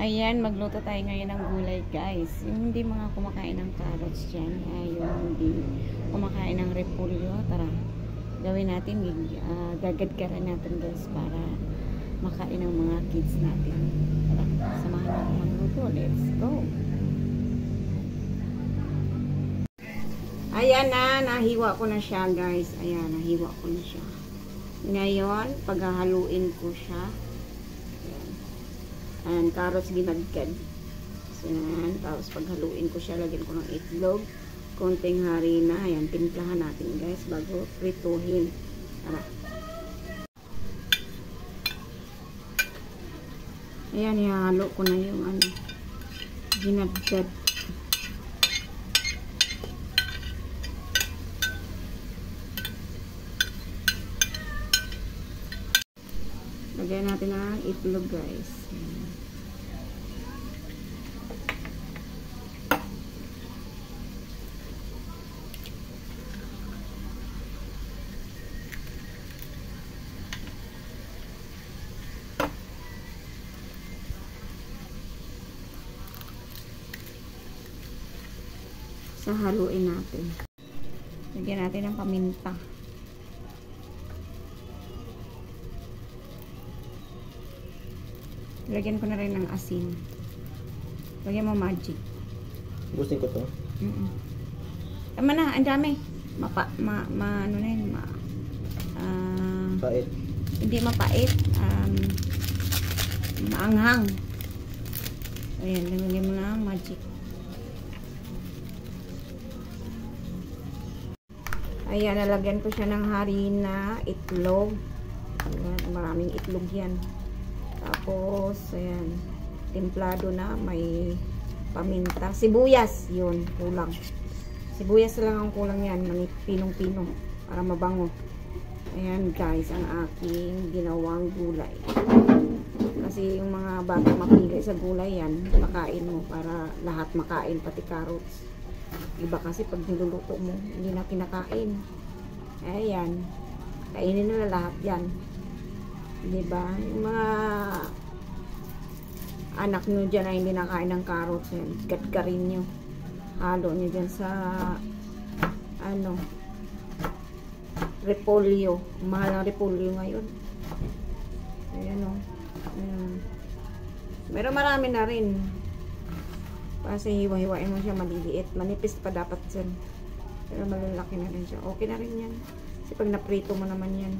Ayan, magluto tayo ngayon ng gulay, guys. Yung hindi mga kumakain ng carrots dyan, yung hindi kumakain ng repolyo, tara, gawin natin, gagadgaran natin, guys, para makain ng mga kids natin. Tara, samahan natin magluto. Let's go! Ayan na, nahiwa ko na siya, guys. Ayan, nahiwa ko na siya. Ngayon, paghahaluin ko siya. Ayan, carrots ginagkad. So, yan. Tapos paghaluin ko siya, lagyan ko ng itlog, konting harina. Ayan, timplahan natin, guys, bago prituhin. Tara. Ayan, ihalo ko na yung ginagkad. Lagyan natin ang itlog, guys. So, haluin natin. Lagyan natin ng paminta. Lagyan ko na rin ng asin. Lagyan mo magic. Gusto ko to? Tama na, ang dami. Ano na yun? Pait. Hindi mapait. Maanghang. Ayan, lagyan mo na magic. Ayan, nalagyan ko siya ng harina, itlog. Ayan, maraming itlog yan. Tapos, ayan, templado na, may paminta. Sibuyas, yun, kulang. Sibuyas lang ang kulang yan, pinong-pino, para mabango. Ayan, guys, ang aking ginawang gulay. Kasi yung mga bata mapili sa gulay yan, pakain mo para lahat makain, pati carrots. Iba kasi pag niluluto mo, hindi na kinakain. Ayan, kainin na lahat yan. Diba? Yung mga anak nyo dyan ay hindi nakain ng carrots, yan, gadgarin nyo. Halo nyo dyan sa repolyo. Mahal ng repolyo ngayon. Ayan o. Pero marami na rin. Kasi hiwa-hiwain mo siya, maliliit. Manipis pa dapat dyan. Pero malalaki na rin siya. Okay na rin yan. Kasi pag naprito mo naman yan.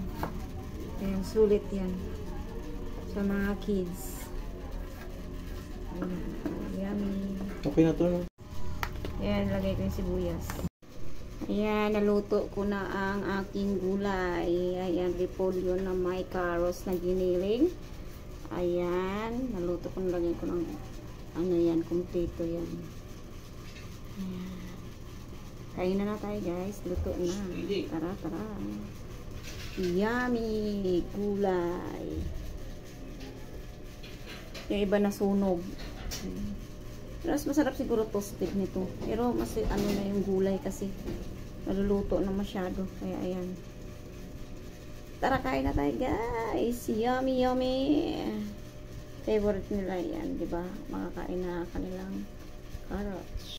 Ayan, sulit yan. Sa mga kids. Ayan, yummy. Okay na to, no? Ayan, lagay ko yung sibuyas. Ayan, naluto ko na ang aking gulay. Ayan, repolyo na may carrots na giniling. Ayan, naluto ko na, lagay ko ng yan, kumpleto yan. Ayan. Kain na tayo, guys. Luto na. Tara, tara. Yummy gulay. Yung iba na sunog. Mas masarap siguro toasted nito. Pero mas na yung gulay kasi naluluto na masyado. Kaya ayan. Tara, kain na tayo, guys. Yummy, yummy. Favorite nila yan, di ba? Makakain na kanilang carrots.